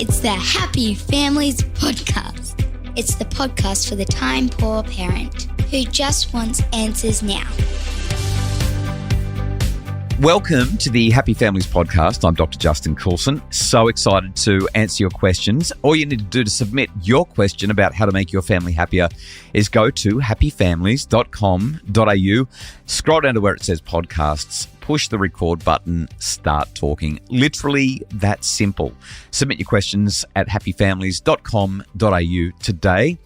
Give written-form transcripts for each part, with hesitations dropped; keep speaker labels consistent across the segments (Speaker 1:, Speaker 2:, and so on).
Speaker 1: It's the Happy Families Podcast. It's the podcast for the time-poor parent who just wants answers now.
Speaker 2: Welcome to the Happy Families Podcast. I'm Dr. Justin Coulson. So excited to answer your questions. All you need to do to submit your question about how to make your family happier is go to happyfamilies.com.au, scroll down to where it says podcasts, push the record button, start talking. Literally that simple. Submit your questions at happyfamilies.com.au today.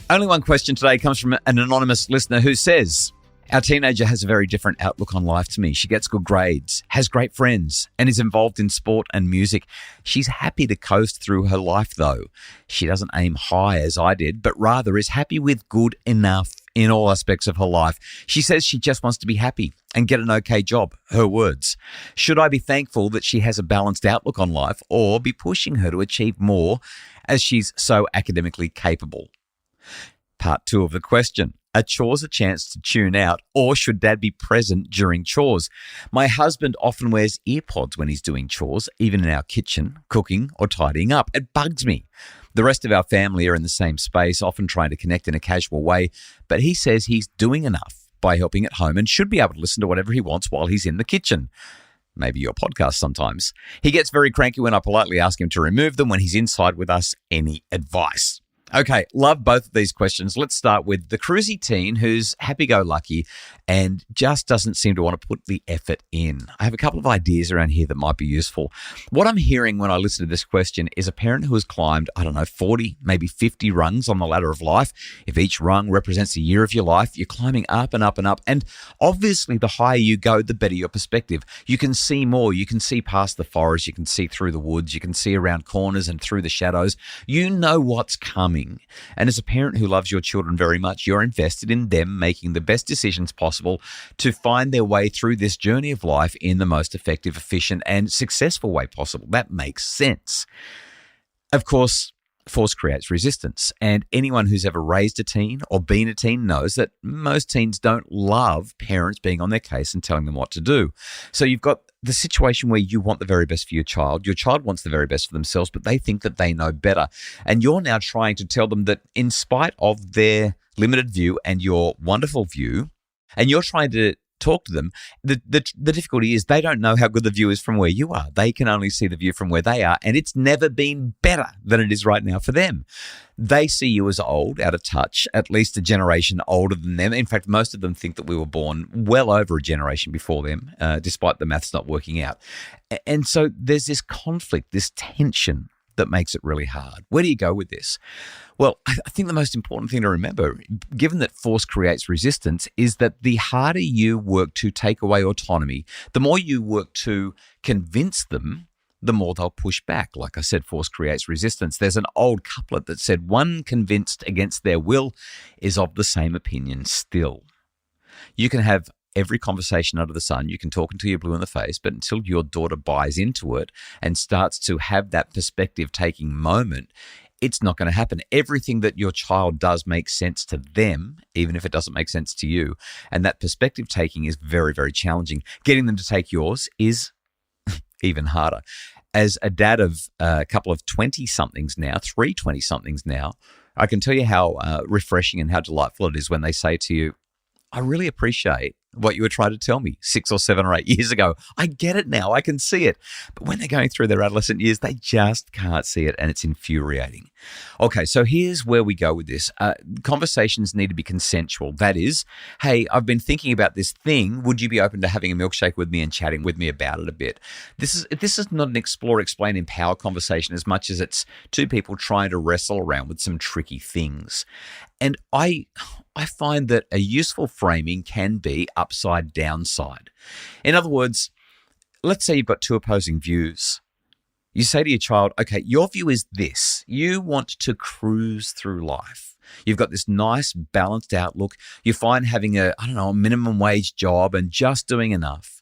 Speaker 2: Only one question today comes from an anonymous listener who says, our teenager has a very different outlook on life to me. She gets good grades, has great friends, and is involved in sport and music. She's happy to coast through her life, though. She doesn't aim high as I did, but rather is happy with good enough in all aspects of her life. She says she just wants to be happy and get an okay job, her words. Should I be thankful that she has a balanced outlook on life or be pushing her to achieve more as she's so academically capable? Part 2 of the question. Are chores a chance to tune out, or should dad be present during chores? My husband often wears earpods when he's doing chores, even in our kitchen, cooking or tidying up. It bugs me. The rest of our family are in the same space, often trying to connect in a casual way, but he says he's doing enough by helping at home and should be able to listen to whatever he wants while he's in the kitchen. Maybe your podcast sometimes. He gets very cranky when I politely ask him to remove them when he's inside with us. Any advice? Okay, love both of these questions. Let's start with the cruisy teen who's happy-go-lucky and just doesn't seem to want to put the effort in. I have a couple of ideas around here that might be useful. What I'm hearing when I listen to this question is a parent who has climbed, 40, maybe 50 rungs on the ladder of life. If each rung represents a year of your life, you're climbing up and up and up. And obviously, the higher you go, the better your perspective. You can see more. You can see past the forest. You can see through the woods. You can see around corners and through the shadows. You know what's coming. And as a parent who loves your children very much, you're invested in them making the best decisions possible to find their way through this journey of life in the most effective, efficient, and successful way possible. That makes sense. Of course, force creates resistance, and anyone who's ever raised a teen or been a teen knows that most teens don't love parents being on their case and telling them what to do. So you've got the situation where you want the very best for your child wants the very best for themselves, but they think that they know better. And you're now trying to tell them that in spite of their limited view and your wonderful view, and you're trying to talk to them, the difficulty is they don't know how good the view is from where you are. They can only see the view from where they are, and it's never been better than it is right now for them. They see you as old, out of touch, at least a generation older than them. In fact, most of them think that we were born well over a generation before them, despite the maths not working out. And so there's this conflict, this tension that makes it really hard. Where do you go with this? Well, I think the most important thing to remember, given that force creates resistance, is that the harder you work to take away autonomy, the more you work to convince them, the more they'll push back. Like I said, force creates resistance. There's an old couplet that said, one convinced against their will is of the same opinion still. You can have every conversation under the sun, you can talk until you're blue in the face, but until your daughter buys into it and starts to have that perspective-taking moment, it's not going to happen. Everything that your child does makes sense to them, even if it doesn't make sense to you. And that perspective-taking is very, very challenging. Getting them to take yours is even harder. As a dad of a couple of 20-somethings now, 3 20-somethings now, I can tell you how refreshing and how delightful it is when they say to you, I really appreciate what you were trying to tell me 6 or 7 or 8 years ago. I get it now. I can see it. But when they're going through their adolescent years, they just can't see it, and it's infuriating. Okay, so here's where we go with this. Conversations need to be consensual. That is, hey, I've been thinking about this thing. Would you be open to having a milkshake with me and chatting with me about it a bit? This is not an explore, explain, empower conversation as much as it's two people trying to wrestle around with some tricky things. And I find that a useful framing can be upside downside. In other words, let's say you've got two opposing views. You say to your child, okay, your view is this. You want to cruise through life. You've got this nice balanced outlook. You find having a minimum wage job and just doing enough.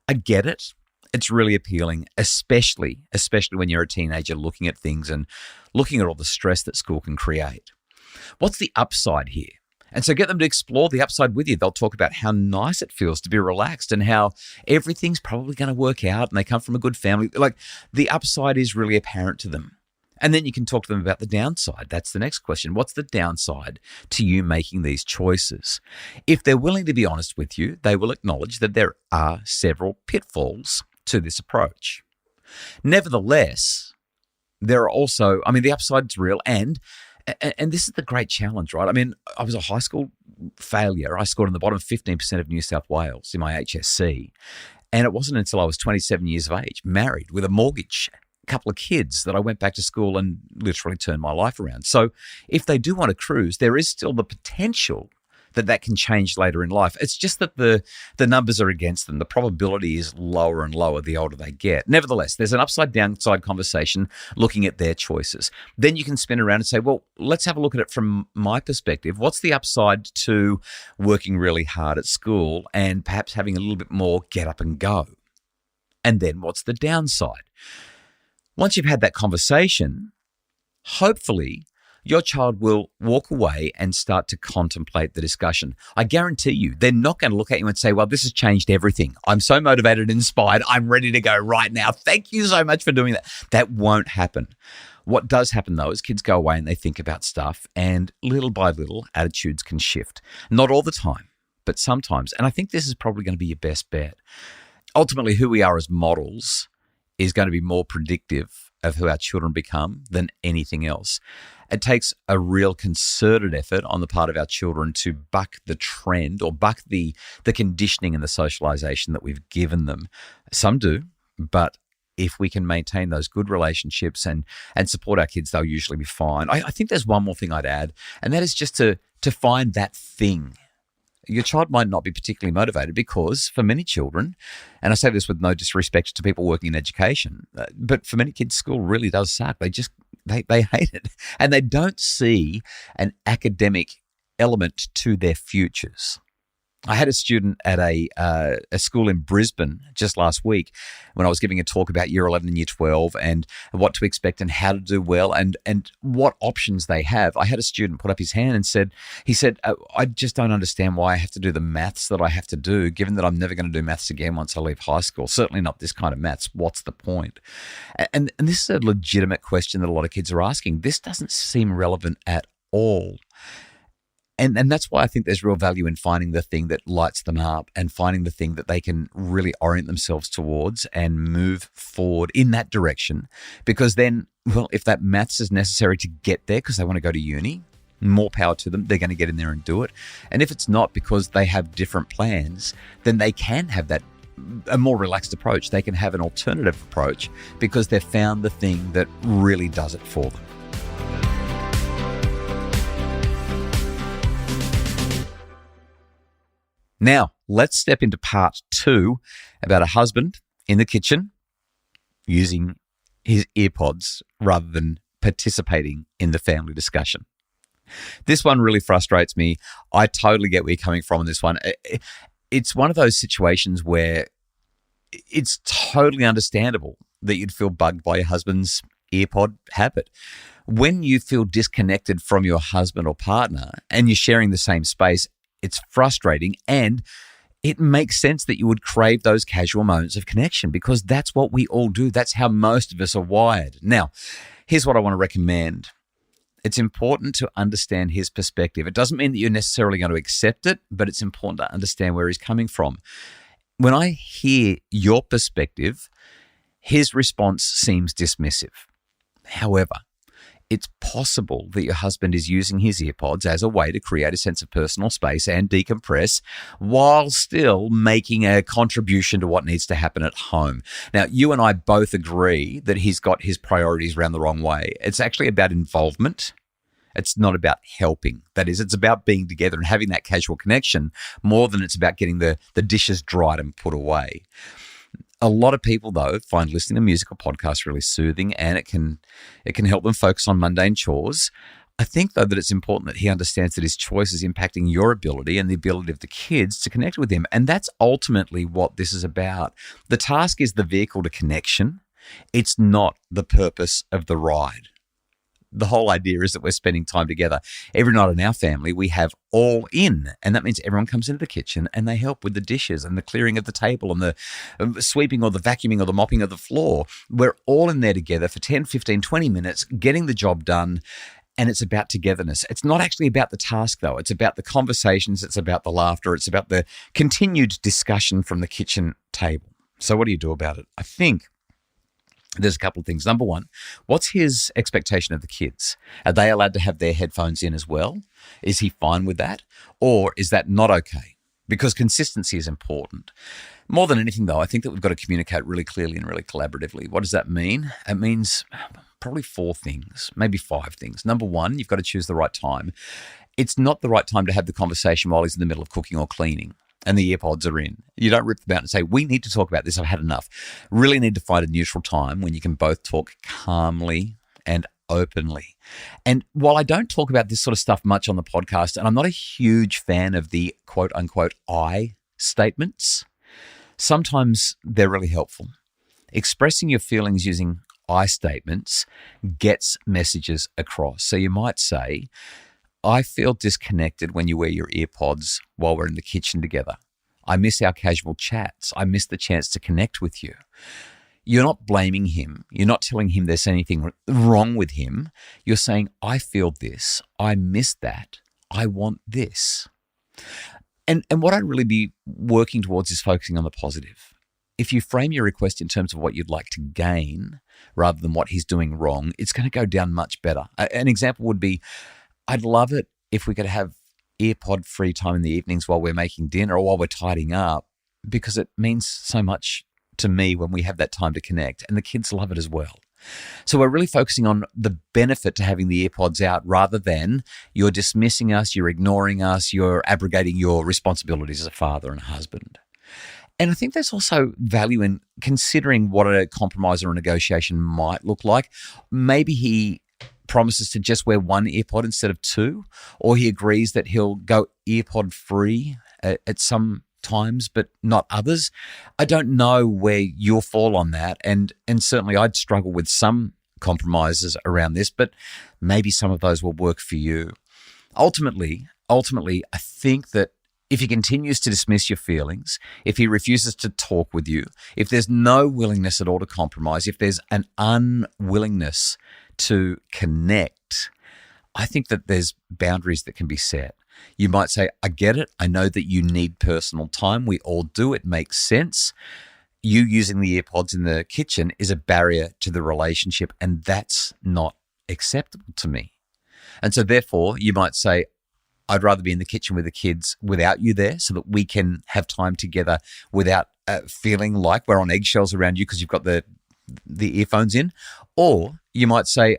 Speaker 2: I get it. It's really appealing, especially when you're a teenager looking at things and looking at all the stress that school can create. What's the upside here? And so get them to explore the upside with you. They'll talk about how nice it feels to be relaxed and how everything's probably going to work out and they come from a good family. Like, the upside is really apparent to them. And then you can talk to them about the downside. That's the next question. What's the downside to you making these choices? If they're willing to be honest with you, they will acknowledge that there are several pitfalls to this approach. Nevertheless, there are also, the upside's real, and this is the great challenge, right? I was a high school failure. I scored in the bottom 15% of New South Wales in my HSC. And it wasn't until I was 27 years of age, married with a mortgage, couple of kids, that I went back to school and literally turned my life around. So if they do want to cruise, there is still the potential that can change later in life. It's just that the numbers are against them. The probability is lower and lower the older they get. Nevertheless, there's an upside-downside conversation looking at their choices. Then you can spin around and say, well, let's have a look at it from my perspective. What's the upside to working really hard at school and perhaps having a little bit more get up and go? And then what's the downside? Once you've had that conversation, hopefully your child will walk away and start to contemplate the discussion. I guarantee you, they're not going to look at you and say, well, this has changed everything. I'm so motivated and inspired. I'm ready to go right now. Thank you so much for doing that. That won't happen. What does happen, though, is kids go away and they think about stuff, and little by little, attitudes can shift. Not all the time, but sometimes. And I think this is probably going to be your best bet. Ultimately, who we are as models is going to be more predictive of who our children become than anything else. It takes a real concerted effort on the part of our children to buck the trend or buck the conditioning and the socialization that we've given them. Some do, but if we can maintain those good relationships and support our kids, they'll usually be fine. I think there's one more thing I'd add, and that is just to find that thing. Your child might not be particularly motivated because for many children, and I say this with no disrespect to people working in education, but for many kids, school really does suck. They hate it, and they don't see an academic element to their futures. I had a student at a school in Brisbane just last week when I was giving a talk about year 11 and year 12 and what to expect and how to do well and what options they have. I had a student put up his hand and said, I just don't understand why I have to do the maths that I have to do, given that I'm never going to do maths again once I leave high school. Certainly not this kind of maths. What's the point? And this is a legitimate question that a lot of kids are asking. This doesn't seem relevant at all. And that's why I think there's real value in finding the thing that lights them up and finding the thing that they can really orient themselves towards and move forward in that direction. Because then, well, if that maths is necessary to get there because they want to go to uni, more power to them. They're going to get in there and do it. And if it's not because they have different plans, then they can have a more relaxed approach. They can have an alternative approach because they've found the thing that really does it for them. Now, let's step into part 2 about a husband in the kitchen using his earpods rather than participating in the family discussion. This one really frustrates me. I totally get where you're coming from on this one. It's one of those situations where it's totally understandable that you'd feel bugged by your husband's earpod habit. When you feel disconnected from your husband or partner and you're sharing the same space, it's frustrating, and it makes sense that you would crave those casual moments of connection because that's what we all do. That's how most of us are wired. Now, here's what I want to recommend. It's important to understand his perspective. It doesn't mean that you're necessarily going to accept it, but it's important to understand where he's coming from. When I hear your perspective, his response seems dismissive. However, it's possible that your husband is using his earpods as a way to create a sense of personal space and decompress while still making a contribution to what needs to happen at home. Now, you and I both agree that he's got his priorities around the wrong way. It's actually about involvement. It's not about helping. That is, it's about being together and having that casual connection more than it's about getting the dishes dried and put away. A lot of people, though, find listening to music or podcasts really soothing, and it can help them focus on mundane chores. I think, though, that it's important that he understands that his choice is impacting your ability and the ability of the kids to connect with him. And that's ultimately what this is about. The task is the vehicle to connection. It's not the purpose of the ride. the whole idea is that we're spending time together. Every night in our family, we have all in, and that means everyone comes into the kitchen and they help with the dishes and the clearing of the table and the sweeping or the vacuuming or the mopping of the floor. We're all in there together for 10, 15, 20 minutes, getting the job done, and it's about togetherness. It's not actually about the task, though. It's about the conversations. It's about the laughter. It's about the continued discussion from the kitchen table. So what do you do about it? I think there's a couple of things. Number one, what's his expectation of the kids? Are they allowed to have their headphones in as well? Is he fine with that? Or is that not okay? Because consistency is important. More than anything, though, I think that we've got to communicate really clearly and really collaboratively. What does that mean? It means probably 4 things, maybe 5 things. Number one, you've got to choose the right time. It's not the right time to have the conversation while he's in the middle of cooking or cleaning and the earpods are in. You don't rip them out and say, we need to talk about this. I've had enough. Really need to find a neutral time when you can both talk calmly and openly. And while I don't talk about this sort of stuff much on the podcast, and I'm not a huge fan of the quote unquote I statements, sometimes they're really helpful. Expressing your feelings using I statements gets messages across. So you might say, I feel disconnected when you wear your earpods while we're in the kitchen together. I miss our casual chats. I miss the chance to connect with you. You're not blaming him. You're not telling him there's anything wrong with him. You're saying, I feel this. I miss that. I want this. And what I'd really be working towards is focusing on the positive. If you frame your request in terms of what you'd like to gain rather than what he's doing wrong, it's going to go down much better. An example would be, I'd love it if we could have earpod free time in the evenings while we're making dinner or while we're tidying up, because it means so much to me when we have that time to connect, and the kids love it as well. So we're really focusing on the benefit to having the earpods out rather than you're dismissing us, you're ignoring us, you're abrogating your responsibilities as a father and a husband. And I think there's also value in considering what a compromise or a negotiation might look like. Maybe he promises to just wear one earpod instead of 2, or he agrees that he'll go earpod free at some times, but not others. I don't know where you'll fall on that. And certainly I'd struggle with some compromises around this, but maybe some of those will work for you. Ultimately, I think that if he continues to dismiss your feelings, if he refuses to talk with you, if there's no willingness at all to compromise, if there's an unwillingness to connect, I think that there's boundaries that can be set. You might say, I get it. I know that you need personal time. We all do. It makes sense. You using the earpods in the kitchen is a barrier to the relationship, and that's not acceptable to me. And so therefore, you might say, I'd rather be in the kitchen with the kids without you there so that we can have time together without feeling like we're on eggshells around you because you've got the earphones in. Or you might say,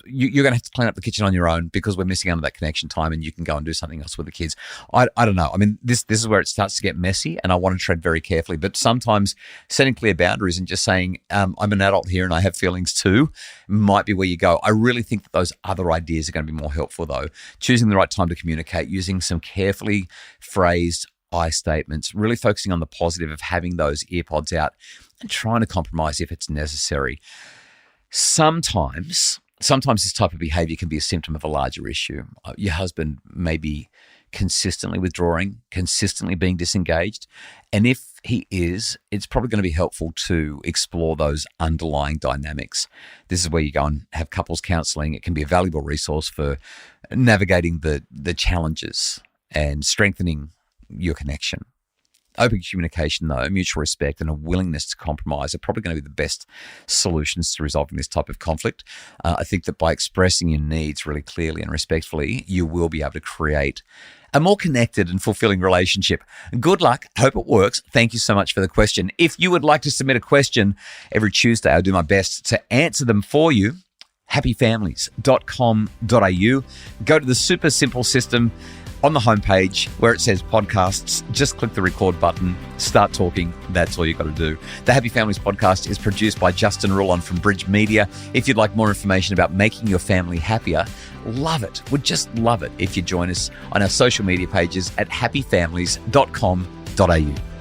Speaker 2: you're going to have to clean up the kitchen on your own because we're missing out on that connection time and you can go and do something else with the kids. I don't know. I mean, this is where it starts to get messy and I want to tread very carefully. But sometimes setting clear boundaries and just saying, I'm an adult here and I have feelings too, might be where you go. I really think that those other ideas are going to be more helpful though. Choosing the right time to communicate, using some carefully phrased I statements, really focusing on the positive of having those earpods out and trying to compromise if it's necessary. Sometimes this type of behavior can be a symptom of a larger issue. Your husband may be consistently withdrawing, consistently being disengaged. And if he is, it's probably going to be helpful to explore those underlying dynamics. This is where you go and have couples counseling. It can be a valuable resource for navigating the challenges and strengthening your connection. Open communication, though, mutual respect and a willingness to compromise are probably going to be the best solutions to resolving this type of conflict. I think that by expressing your needs really clearly and respectfully, you will be able to create a more connected and fulfilling relationship. Good luck. Hope it works. Thank you so much for the question. If you would like to submit a question every Tuesday, I'll do my best to answer them for you. happyfamilies.com.au. Go to the super simple system on the homepage where it says podcasts, just click the record button, start talking. That's all you've got to do. The Happy Families podcast is produced by Justin Rulon from Bridge Media. If you'd like more information about making your family happier, love it. Would just love it if you join us on our social media pages at happyfamilies.com.au.